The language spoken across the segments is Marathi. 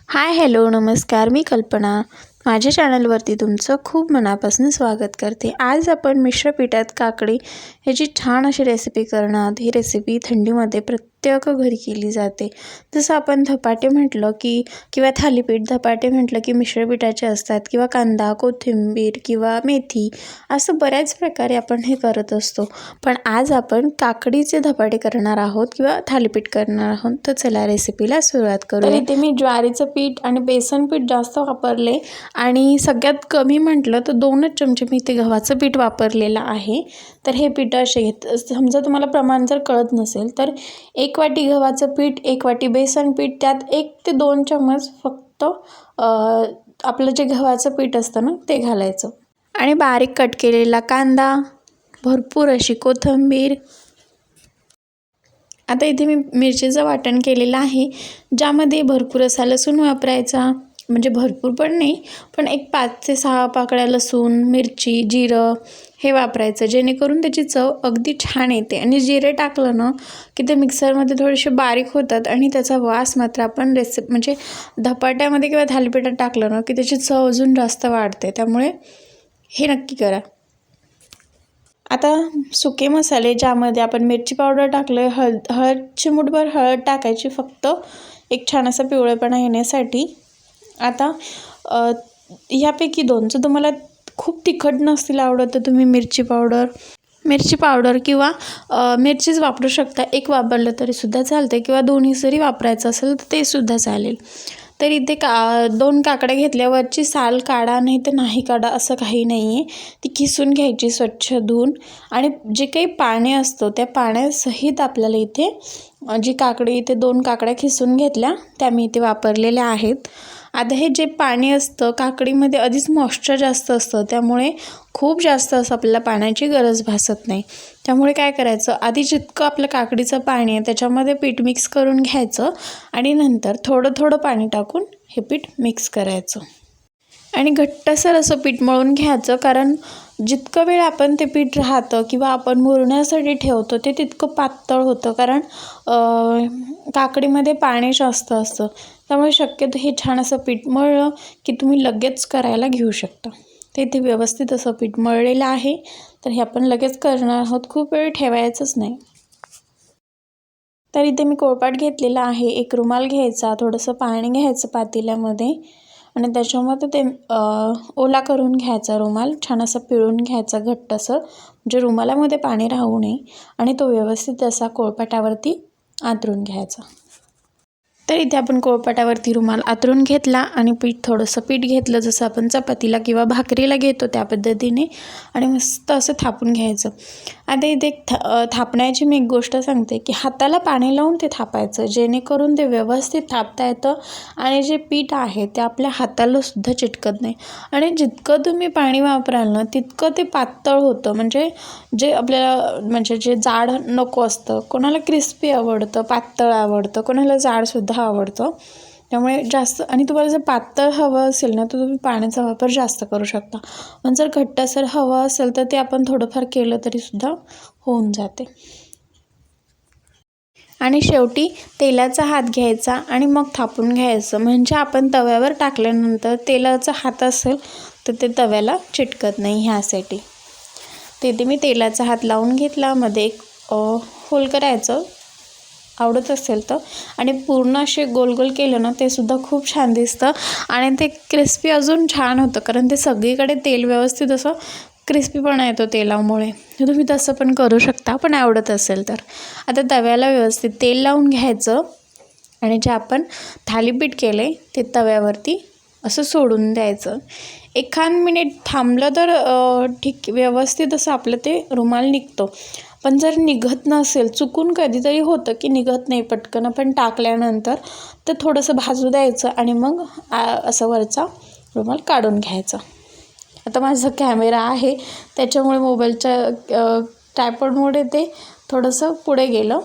हाय हॅलो नमस्कार, मी कल्पना माझ्या चॅनलवरती तुमचं खूप मनापासून स्वागत करते। आज आपण मिश्र पिठात काकडी ह्याची छान अशी रेसिपी करणार। ही रेसिपी थंडीमध्ये प्रत्येक घरी केली जाते। जसं आपण धपाटे म्हटलं की किंवा थालीपीठ, धपाटे म्हटलं की मिश्र पिठाचे असतात किंवा कांदा, कोथिंबीर किंवा मेथी असं बऱ्याच प्रकारे आपण हे करत असतो। पण आज आपण काकडीचे धपाटे करणार आहोत किंवा थालीपीठ करणार आहोत। तर चला रेसिपीला सुरुवात करूया। तर इथे मी ज्वारीचं पीठ आणि बेसन पीठ जास्त वापरले आणि सगळ्यात कमी म्हटलं तर 2च चमचे मी ते गव्हाचं पीठ वापरलेलं आहे। तर हे पीठ असे घेत, समजा तुम्हाला प्रमाण जर कळत नसेल तर 1 वाटी गव्हाचं पीठ, 1 वाटी बेसन पीठ, त्यात 1 ते 2 चम्मच फक्त आपलं जे गव्हाचं पीठ असतं ना ते घालायचं आणि बारीक कट केलेला कांदा, भरपूर अशी कोथिंबीर। आता इथे मी मिरचीचं वाटण केलेलं आहे, ज्यामध्ये भरपूर असा लसूण वापरायचा, म्हणजे भरपूर पण नाही, पण एक 5 ते 6 पाकळ्या लसूण, मिरची, जिरं हे वापरायचं, जेणेकरून त्याची चव अगदी छान येते। आणि जिरे टाकलं ना की ते मिक्सरमध्ये थोडेसे बारीक होतात आणि त्याचा वास मात्र आपण म्हणजे धपाट्यामध्ये किंवा थालीपीठात टाकलं ना की त्याची चव अजून जास्त वाढते, त्यामुळे हे नक्की करा। आता सुके मसाले, ज्यामध्ये आपण मिरची पावडर टाकलं, हळद चिमूटभर हळद टाकायची फक्त एक छान असा पिवळेपणा येण्यासाठी। आता ह्यापैकी 2 जर तुम्हाला खूप तिखट नसतील आवडत तर तुम्ही मिरची पावडर किंवा मिरचीच वापरू शकता। एक वापरलं तरीसुद्धा चालते किंवा दोन्ही जरी वापरायचं असेल तर ते सुद्धा चालेल। तर इथे 2 काकड्या घेतल्यावरची साल काढा, नाही तर नाही काढा असं काही नाही आहे। ती किसून घ्यायची स्वच्छ धुवून, आणि जे काही पाणी असतं त्या पाण्यासहित आपल्याला इथे जी काकडी, इथे 2 काकड्या खिसून घेतल्या त्या मी इथे वापरलेल्या आहेत। आता हे जे पाणी असतं काकडीमध्ये आधीच मॉइश्चर जास्त असतं, त्यामुळे खूप जास्त असं आपल्याला पाण्याची गरज भासत नाही। त्यामुळे काय करायचं, आधी जितकं आपलं काकडीचं पाणी आहे त्याच्यामध्ये पीठ मिक्स करून घ्यायचं आणि नंतर थोडं थोडं पाणी टाकून हे पीठ मिक्स करायचं आणि घट्टसर असं पीठ मळून घ्यायचं। कारण जितकं वेळ आपण ते पीठ राहतं किंवा आपण मुरण्यासाठी ठेवतो ते तितकं पातळ होतं, कारण काकडीमध्ये पाणी जास्त असतं। त्यामुळे शक्यतो हे छान असं पीठ मळलं की तुम्ही लगेच करायला घेऊ शकता। ते इथे व्यवस्थित असं पीठ मळलेलं आहे, तर हे आपण लगेच करणार आहोत, खूप वेळ ठेवायचंच नाही। तर इथे मी कोळपाट घेतलेला आहे, एक रुमाल घ्यायचा, थोडंसं पाणी घ्यायचं पातेल्यामध्ये आणि त्याच्यामध्ये ते ओला करून घ्यायचा रुमाल, छान असं पिळून घ्यायचा घट्ट असं, म्हणजे रुमालामध्ये पाणी राहू नये, आणि तो व्यवस्थित असा कोळपाटावरती आथरून घ्यायचा। तर इथे आपण कोळपाटावरती रुमाल आथरून घेतला आणि थोडंसं पीठ घेतलं, जसं आपण चपातीला किंवा भाकरीला घेतो त्या पद्धतीने, आणि मस्त असं थापून घ्यायचं। आता इथे थापण्याची मी एक गोष्ट सांगते की हाताला पाणी लावून ते थापायचं, जेणेकरून ते व्यवस्थित थापता येतं आणि जे पीठ आहे ते आपल्या हाताला सुद्धा चिटकत नाही। आणि जितकं तुम्ही पाणी वापराल ना तितकं ते पातळ होतं, म्हणजे जे आपल्याला म्हणजे जे जाड नको असतं, कोणाला क्रिस्पी आवडतं, पातळ आवडतं, कोणाला जाडसुद्धा आवडतं। त्यामुळे जास्त, आणि तुम्हाला जर पातळ हवं असेल ना तर तुम्ही पाण्याचा वापर जास्त करू शकता, पण जर घट्टसर हवं असेल तर ते आपण थोडंफार केलं तरीसुद्धा होऊन जाते। आणि शेवटी तेलाचा हात घ्यायचा आणि मग थापून घ्यायचं, म्हणजे आपण तव्यावर टाकल्यानंतर तेलाचा हात असेल तर ते तव्याला चिटकत नाही, ह्यासाठी। तिथे मी तेलाचा हात लावून घेतला, मध्ये एक होल करायचं आवडत असेल तर, आणि पूर्ण असे गोल गोल केलं ना ते सुद्धा खूप छान दिसतं आणि ते क्रिस्पी अजून छान होतं, कारण ते सगळीकडे तेल व्यवस्थित असं क्रिस्पीपणा येतो तेलामुळे। तुम्ही तसं पण करू शकता, पण आवडत असेल तर। आता तव्याला व्यवस्थित तेल लावून घ्यायचं आणि जे आपण थालीपीठ केले ते तव्यावरती असं सोडून द्यायचं। 1 मिनिट थांबलं तर ठीक, व्यवस्थित असं आपलं ते रुमाल निघतो। पण जर निघत नसेल, चुकून कधीतरी होतं की निघत नाही पटकन, आपण टाकल्यानंतर तर थोडंसं भाजू द्यायचं आणि मग असं वरचा रुमाल काढून घ्यायचा। आता माझा कॅमेरा आहे त्याच्यामुळे मोबाईलच्या ट्रायपॉडमुळे ते थोडंसं पुढे गेलं।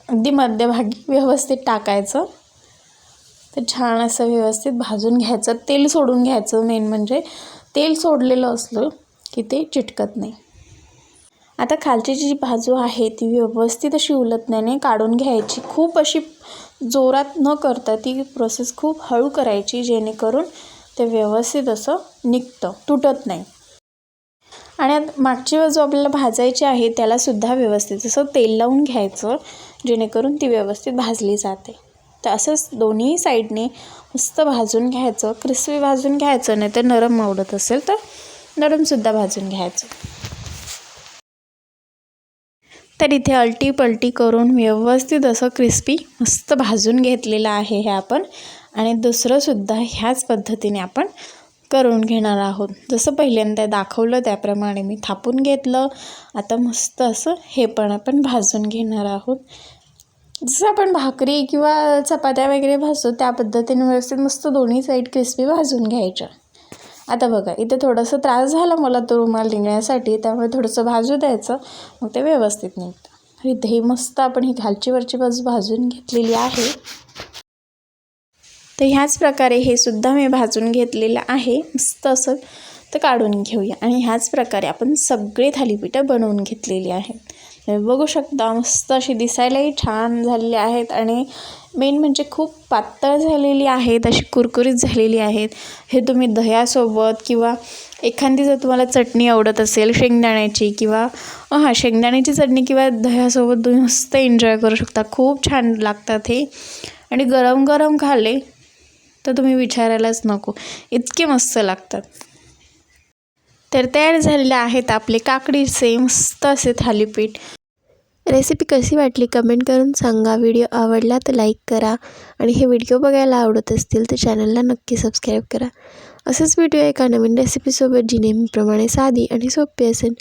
अगदी मध्यभागी व्यवस्थित टाकायचं, तर छान असं व्यवस्थित भाजून घ्यायचं, तेल सोडून घ्यायचं। मेन म्हणजे तेल सोडलेलं असलं की ते चिटकत नाही। आता खालची जी बाजू आहे ती व्यवस्थित अशी उलटण्याने काढून घ्यायची, खूप अशी जोरात न करता ती प्रोसेस खूप हळू करायची, जेणेकरून ते व्यवस्थित असं निघतं, तुटत नाही. आणि मागची बाजू आपल्याला भाजायची आहे, त्यालासुद्धा व्यवस्थित असं तेल लावून घ्यायचं, जेणेकरून ती व्यवस्थित भाजली जाते. तर असंच दोन्ही साईडने मस्त भाजून घ्यायचं, क्रिस्पी भाजून घ्यायचं, नाही तर नरम आवडत असेल तर नरमसुद्धा भाजून घ्यायचं. तर इथे अलटी पलटी करून व्यवस्थित असं क्रिस्पी मस्त भाजून घेतलेलं आहे हे आपण. आणि दुसरंसुद्धा ह्याच पद्धतीने आपण करून घेणार आहोत. जसं पहिल्यांदा दाखवलं त्याप्रमाणे मी थापून घेतलं. आता मस्त असं हे पण आपण भाजून घेणार आहोत. जसं आपण भाकरी किंवा चपात्या वगैरे भाजतो त्या पद्धतीने व्यवस्थित मस्त दोन्ही साईड क्रिस्पी भाजून घ्यायच्या. आता बघा, इथे थोडंसं त्रास झाला मला तो रुमाल निघण्यासाठी, त्यामुळे थोडंसं भाजू द्यायचं, मग ते व्यवस्थित निघतं. इथे ही मस्त आपण ही खालची वरची बाजू भाजून घेतलेली आहे. तर ह्याच प्रकारे हे सुद्धा मी भाजून घेतलेलं आहे मस्त असं. तर काढून घेऊया. आणि ह्याच प्रकारे आपण सगळे थालीपीठं बनवून घेतलेली आहेत. बघू शकता मस्त अशी दिसायलाही छान झालेली आहेत आणि मेन म्हणजे खूप पातळ झालेली आहेत, अशी कुरकुरीत झालेली आहेत. हे तुम्ही दह्यासोबत किंवा एखादी जर तुम्हाला चटणी आवडत असेल शेंगदाण्याची किंवा शेंगदाण्याची चटणी किंवा दह्यासोबत तुम्ही मस्त एन्जॉय करू शकता. खूप छान लागतात हे. आणि गरम गरम खाल्ले तर तुम्ही विचारायलाच नको, इतके मस्त लागतात. तर तयार झालेले आहेत आपले काकडीचे मस्त असे थालीपीठ. रेसिपी कशी वाटली कमेंट करून सांगा. व्हिडिओ आवडला तर लाईक करा आणि हे व्हिडिओ बघायला आवडत असतील तर चॅनलला नक्की सबस्क्राईब करा. असेच व्हिडिओ एका नवीन रेसिपीसोबत जी नेहमीप्रमाणे साधी आणि सोपी असेल.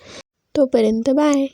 तोपर्यंत बाय.